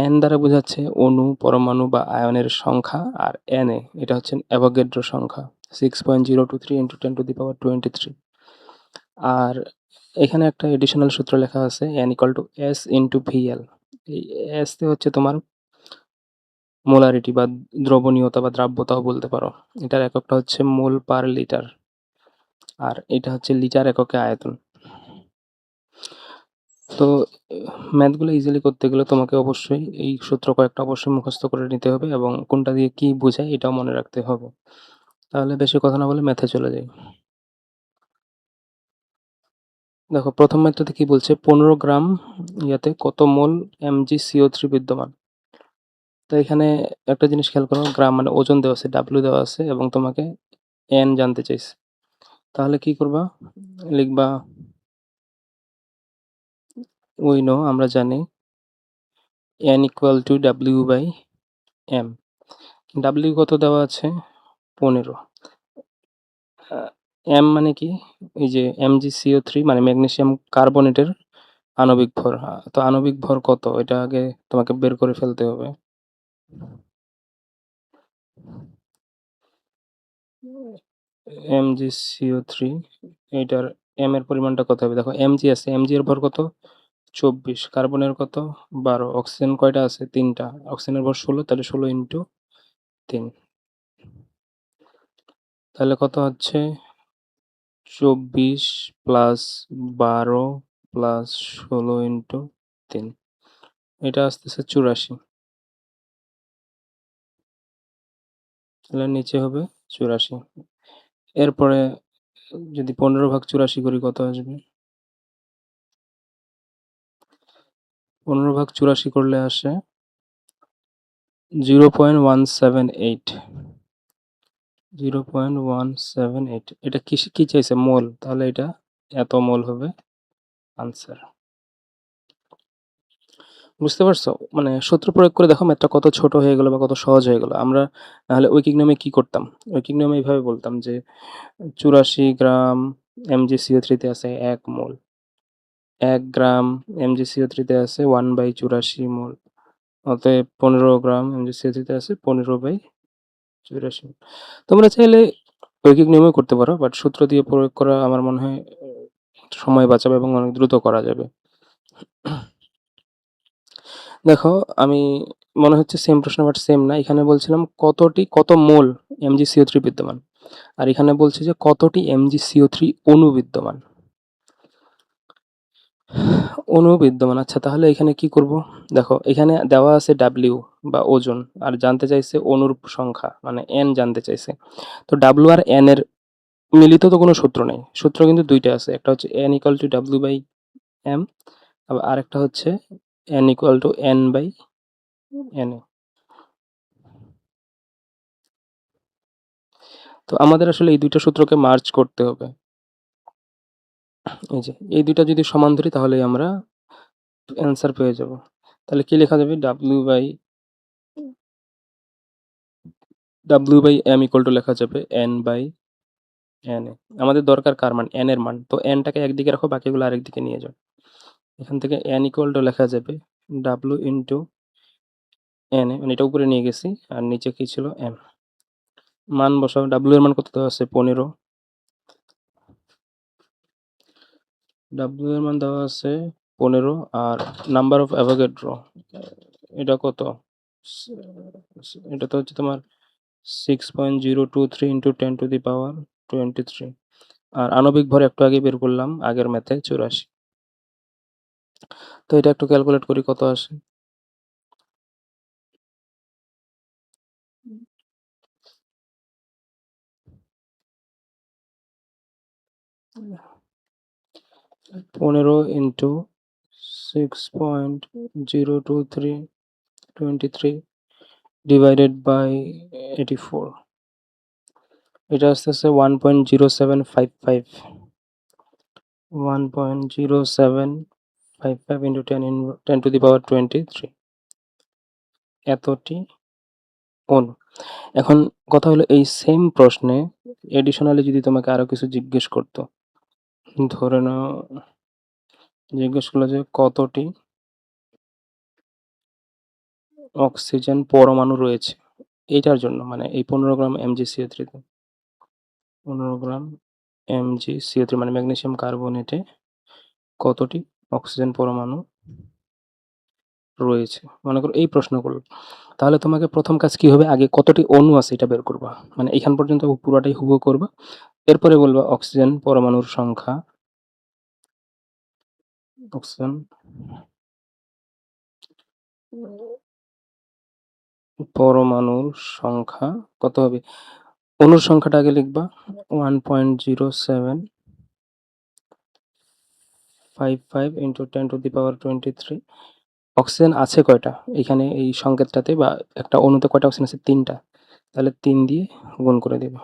এন দ্বারা বোঝাচ্ছে অণু, পরমাণু বা আয়নের সংখ্যা। আর এন এ এটা হচ্ছে অ্যাভোগাড্রো সংখ্যা, 6.023 ইন্টু 10^23। আর এখানে একটা এডিশনাল সূত্র লেখা আছে, N equal two S into VL. এই এস তে হচ্ছে তোমার মোলারিটি বা দ্রবণীয়তা বা দ্রাব্যতাও বলতে পারো। এটার এককটা হচ্ছে মোল পার লিটার। আর এটা হচ্ছে লিটার এককে আয়তন। তো ম্যাথগুলো ইজিলি করতে গেলে তোমাকে অবশ্যই এই সূত্র কয়েকটা অবশ্যই মুখস্থ করে নিতে হবে, এবং কোনটা দিয়ে কি বোঝায় এটাও মনে রাখতে হবে। তাহলে বেশি কথা না বলে ম্যাথে চলে যাই। দেখো, প্রথম ম্যাথটাতে কি বলছে, 15 গ্রাম ইয়াতে কত মোল Mg CO3 বিদ্যমান। তো এখানে একটা জিনিস খেয়াল করো, গ্রাম মানে ওজন দেওয়া আছে, ডাব্লিউ দেওয়া আছে, এবং তোমাকে এন জানতে চাইছে। তাহলে কি করবা? লিখবা, আমরা জানি N equal to W by M. W কত দেওয়া আছে? 15। এম মানে কি? এই যে Mg CO3 মানে ম্যাগনেসিয়াম কার্বনেটের আণবিক ভর। তো আণবিক ভর কত, এটা আগে তোমাকে বের করে ফেলতে হবে। Mg CO3, এইটার এম এর পরিমাণটা কত হবে? দেখো, Mg আছে, Mg এর ভর কত? 24। কার্বনের কত? 12। অক্সিজেন কয়টা আছে? 3টা। অক্সিজেনের ভর 16, তাহলে 16 ইন্টু 3। তাহলে কত হচ্ছে? 24 প্লাস 12 প্লাস 16 ইন্টু 3, এটা আসতেছে 84। তাহলে নিচে হবে 84। এরপরে যদি 15 ভাগ 84 করি, কত আসবে? 15 ভাগ 84 করলে আসে 0.178। 0.178। এটা কি চাইছে? মোল। তাহলে এটা এত মোল হবে আনসার। বুঝতে পারছো? মানে সূত্র প্রয়োগ করে দেখো ম্যাথটা কত ছোট হয়ে গেল বা কত সহজ হয়ে গেল। আমরা নাহলে ঐকিক নিয়মে কি করতাম? ঐকিক নিয়মে এইভাবে বলতাম যে 84 গ্রাম Mg CO3 তে আছে 1 মোল। 1 গ্রাম Mg CO3 তে আছে 1/84 মোল। অতএব 15 গ্রাম Mg CO3 তে আছে 15/84। তোমরা চাইলে ঐকিক নিয়মেও করতে পারো, বাট সূত্র দিয়ে প্রয়োগ করা আমার মনে হয় সময় বাঁচাবে এবং অনেক দ্রুত করা যাবে। দেখো, আমি মনে হচ্ছে সেম প্রশ্ন, বাট সেম না। এখানে বলছিলাম কত মোল Mg CO3 বিদ্যমান, আর এখানে বলছে যে কতটি Mg CO3 অণু বিদ্যমান। অণু বিদ্যমান, আচ্ছা, তাহলে এখানে কি করব? দেখো, এখানে দেওয়া আছে ডাব্লিউ বা ওজন, আর জানতে চাইছে অণুর সংখ্যা, মানে এন জানতে চাইছে। তো ডাব্লিউ আর এন এর মিলিত তো কোনো সূত্র নেই। সূত্র কিন্তু দুইটা আছে, একটা হচ্ছে N equal to W by M, আবার আরেকটা হচ্ছে N equal to N by N. তো আমাদের আসলে এই দুইটা সূত্রকে মার্জ করতে হবে। এই যে এই দুইটা যদি সমান ধরি, তাহলে আমরা অ্যান্সার পেয়ে যাব। তাহলে কি লেখা যাবে? W by M equal to লেখা যাবে এন বাই এন এ। আমাদের দরকার কার মান? এন এর মান। তো এনটাকে একদিকে রাখো, বাকিগুলো আরেকদিকে নিয়ে যাও। এখান থেকে এন ইকুয়াল টু লেখা যাবে ডাব্লিউ ইন্টু এন এ, মানে এটা উপরে নিয়ে গেছি, আর নিচে কি ছিল? এম। মান বসাও। ডাব্লিউ এর মান কত দেওয়া আছে? 15। ডাব্লিউ এর মান দেওয়া আছে 15, আর নাম্বার অফ অ্যাভোগাড্রো এটা কত? এটা তো হচ্ছে তোমার 6.023 ইন্টু 10^23। আর আণবিক ভর একটু আগে বের করলাম আগের ম্যাথে, 84। তো এটা একটু ক্যালকুলেট করি কত আসে। পনেরো ইন্টু 6.023 ডিভাইডেড বাই 84, এটা আসতেছে 1.0755, 1.0755 ইন্টু 10 টু দি পাওয়ার 23, এতটি অনু। এখন কথা হলো, এই সেম প্রশ্নে এডিশনালি যদি তোমাকে আরো কিছু জিজ্ঞেস করতো, ধরে নাও জিজ্ঞেস করলো যে কতটি অক্সিজেন পরমাণু রয়েছে, এইটার জন্য মানে এই 15 গ্রাম MgCO3 তে, 15 গ্রাম MgCO3 মানে ম্যাগনেসিয়াম কার্বনেটে কতটি অক্সিজেন পরমাণু রয়েছে, মনে করো এই প্রশ্ন করলো, তাহলে তোমাকে প্রথম কাজ কি হবে, আগে কতটি অণু আছে এটা বের করবা, মানে এখান পর্যন্ত পুরোটাই হুবহু করবা, এরপরে বলবা অক্সিজেন পরমাণুর সংখ্যা, অক্সিজেন পরমাণুর সংখ্যা কত হবে, অণুর সংখ্যাটা আগে লিখবা 1.0755 into 10 to the power 23। Oxygen আছে কয়টা এখানে এই সংকেতটাতে, বা একটা অণুতে কয়টা অক্সিজেন আছে, 3টা, তাহলে 3 দিয়ে গুণ করে দেব।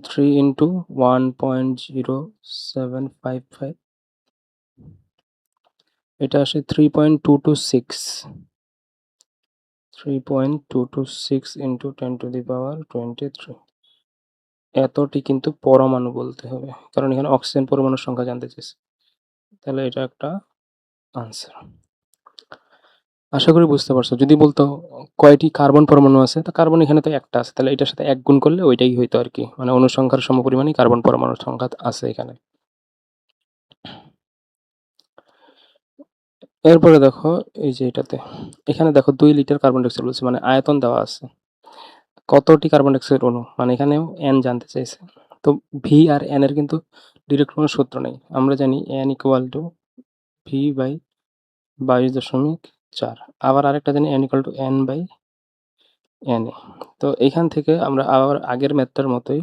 3 ইন্টু 1.0755, এটা আসে 3.226, 3.226 ইন্টু 10 টু দি পাওয়ার 23, এতটি কিন্তু পরমাণু বলতে হবে, কারণ এখানে অক্সিজেন পরমাণুর সংখ্যা জানতে চেয়েছে, তাহলে এটা একটা আনসার। আশা করি বুঝতে পারছো। যদি বলতো কয়টি কার্বন পরমাণু আছে, তো কার্বন এখানে তো একটা আছে, তাহলে এটার সাথে 1 গুণ করলে ওইটাই হইতো আর কি, মানে অণু সংখ্যার সমপরিমাণই কার্বন পরমাণুর সংখ্যা আছে এখানে। এরপরে দেখো এই যে এটাতে, এখানে দেখো 2 লিটার কার্বন ডাইঅক্সাইড বলছে, মানে আয়তন দেওয়া আছে, কতটি কার্বন ডাইঅক্সাইড অণু, মানে এখানেও n জানতে চাইছে। তো ভি আর এন এর কিন্তু ডিরেক্ট কোনো সূত্র নেই, আমরা জানি n equal to V by 22.4, আবার আরেকটা জানি n ইকুয়াল টু n বাই n এ। তো এখান থেকে আমরা আবার আগের ম্যাথটার মতোই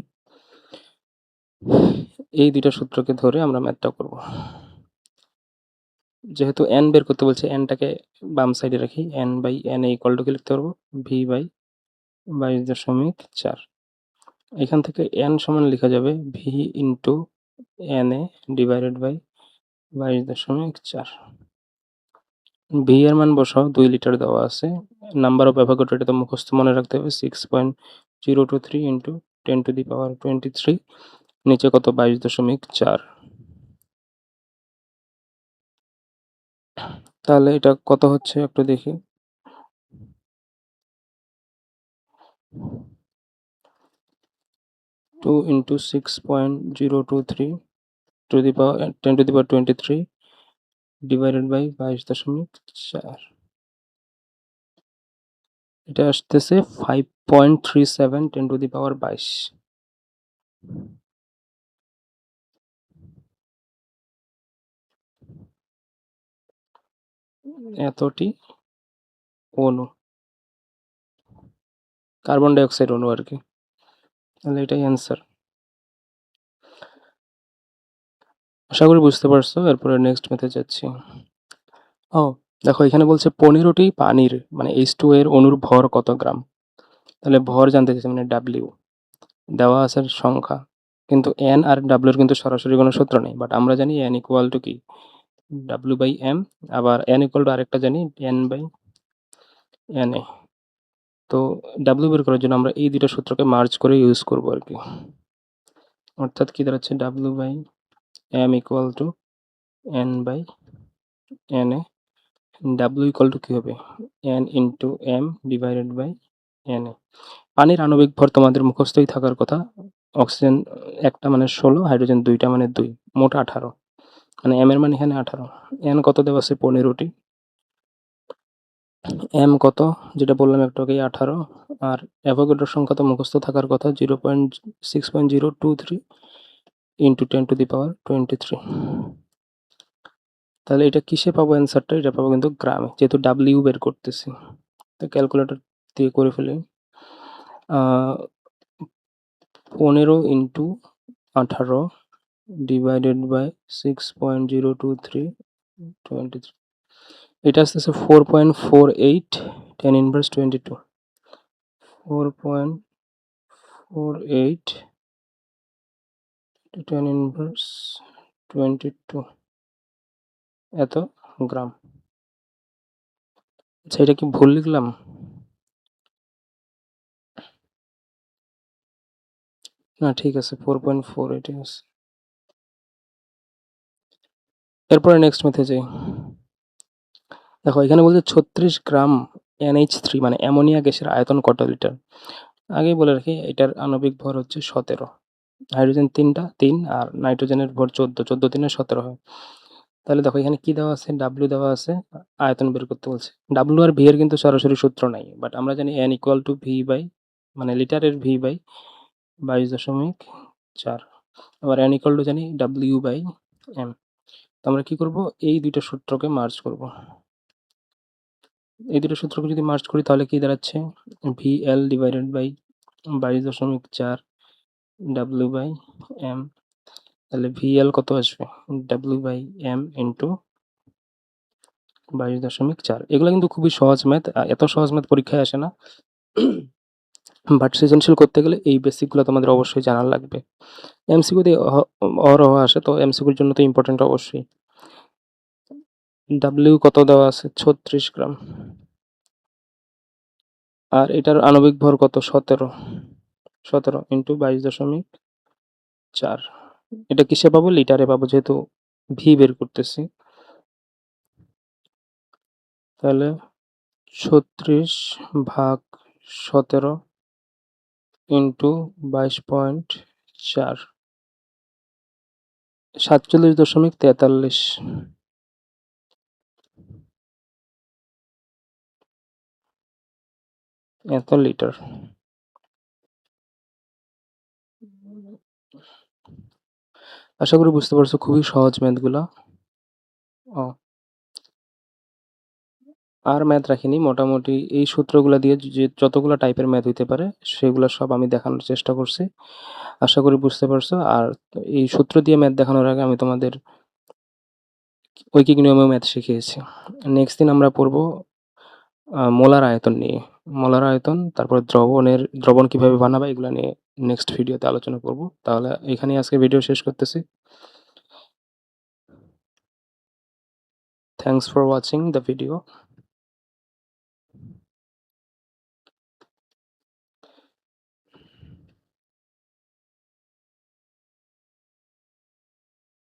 এই দুইটা সূত্রকে ধরে আমরা ম্যাথটা করব। যেহেতু n বের করতে বলছে, nটাকে বাম সাইডে রাখি, n বাই n এ ইকুয়াল টু কি লিখতে পারবো, ভি বাই 22.4, এখান থেকে n সমান লেখা যাবে V into N A divided by 22.4। V এর মান বসাও, 2 লিটার দেওয়া আছে, নাম্বার অফ অ্যাভোগাড্রো এটা তো মুখস্থ মনে রাখতে হবে, 6.023 ইন্টু 10 টু দি পাওয়ার 23, নিচে কত 22.4, তাহলে এটা কত হচ্ছে একটু দেখি, 2 into 6.023 to the power 10 to the power 23 divided by 22.4, এটা আসতেছে 5.37 10 টু দি পাওয়ার 22, এতটি অণু, কার্বন ডাইঅক্সাইড অণু আর কি, তাহলে এটাই অ্যান্সার। আশা করি বুঝতে পারছো। এরপরে নেক্সট মেথে যাচ্ছি। ও দেখো, এখানে বলছে 15টি পানির মানে H2 এর অণুর ভর কত গ্রাম, তাহলে ভর জানতে চাইছে, মানে ডাব্লিউ দেওয়া আছে সংখ্যা, কিন্তু এন আর ডাব্লিউ এর কিন্তু সরাসরি কোনো সূত্র নেই, বাট আমরা জানি এন ইকুয়াল টু কি, ডাব্লিউ বাই এম, আবার এন ইকুয়াল টু আরেকটা জানি এন বাই এন এ। তো ডাব্লিউ বের করার জন্য আমরা এই দুটো সূত্রকে মার্জ করে ইউজ করব আর কি, অর্থাৎ কি দাঁড়াচ্ছে, W by M equal to N by N A, W equal to কি হবে, N into M divided by N A. পানির আণবিক ভর তোমাদের মুখস্থই থাকার কথা, অক্সিজেন একটা মানে 16, হাইড্রোজেন দুইটা মানে 2, মোট 18, মানে এম এর মান এখানে 18, এন কত দেওয়া আছে 15টি, এম কত যেটা বললাম একটু আগেই 18, আর অ্যাভোগাড্রোর সংখ্যা তো মুখস্থ থাকার কথা 0.6.023 ইন্টু 10 টু দি পাওয়ার 23। তাহলে এটা কিসে পাবো অ্যান্সারটা, এটা পাবো কিন্তু গ্রামে, যেহেতু ডাব্লিউ বের করতেছি, তো ক্যালকুলেটর দিয়ে করে ফেলি। 15 ইন্টু 18 ডিভাইডেড বাই 6.023 23, এটা আসতেছে 4.48 tan inverse 22, 4.48 tan inverse 22 এত গ্রাম। আচ্ছা, এটা কি ভুল লিখলাম? না, ঠিক আছে, 4.48 আছে। এরপরে নেক্সট মেথে যাই। দেখো এখানে বলছে 36 গ্রাম NH3 মানে অ্যামোনিয়া গ্যাসের আয়তন কত লিটার। আগেই বলে রাখি এটার আণবিক ভর হচ্ছে 17, হাইড্রোজেন 3 আর নাইট্রোজেনের ভর 14, 14 3 17 হয়। তাহলে দেখো এখানে কি দেওয়া আছে, ডাব্লিউ দেওয়া আছে, আয়তন বের করতে বলছে। ডাব্লিউ আর ভি এর কিন্তু সরাসরি সূত্র নাই, বাট আমরা জানি N equal to V by, মানে লিটারের ভি বাই 22.4, আবার N ইকুয়াল টু জানি ডাব্লিউ বাই এম। তো আমরা কি করব, এই দুইটা সূত্রকে মার্জ করব। এই দুটো সূত্রকে যদি মার্জ করি তাহলে কি দাঁড়াচ্ছে, VL divided by 22.4 W by M. তাহলে VL কত আসবে, ডাব্লিউ বাই এম ইন্টু 22.4। এগুলো কিন্তু খুবই সহজ ম্যাথ, এত সহজ ম্যাথ পরীক্ষায় আসে না, বাট সৃজনশীল করতে গেলে এই বেসিকগুলো তোমাদের অবশ্যই জানা লাগবে। এমসিকিউ দিয়ে অহরহ আসে, তো এমসিকিউর জন্য তো ইম্পর্টেন্ট অবশ্যই। ডাব্লিউ কত দেওয়া আছে, 36 গ্রাম, আর এটার আণবিক ভর কত, 17 ইন্টু 22.4। এটা কিসে পাবো, লিটারে পাবো, যেহেতু ভি বের করতেছি। তাহলে 36 ভাগ 17 ইন্টু 22.4, 47.43 এত লিটার। আশা করি বুঝতে পারছো, খুবই সহজ ম্যাথগুলো। ও, আর ম্যাথ রাখিনি, মোটামুটি এই সূত্রগুলো দিয়ে যে যতগুলো টাইপের ম্যাথ হইতে পারে সেগুলো সব আমি দেখানোর চেষ্টা করছি। আশা করি বুঝতে পারছো। আর এই সূত্র দিয়ে ম্যাথ দেখানোর আগে আমি তোমাদের ঐকিক নিয়মে ম্যাথ শিখিয়েছি। নেক্সট দিন আমরা পড়বো মোলার আয়তন নিয়ে। মোলার আয়তন, তারপর দ্রবণ কিভাবে বানাবে, এগুলো নিয়ে নেক্সট ভিডিওতে আলোচনা করব। তাহলে এখানেই আজকে ভিডিও শেষ করতেছি। Thanks for watching the video.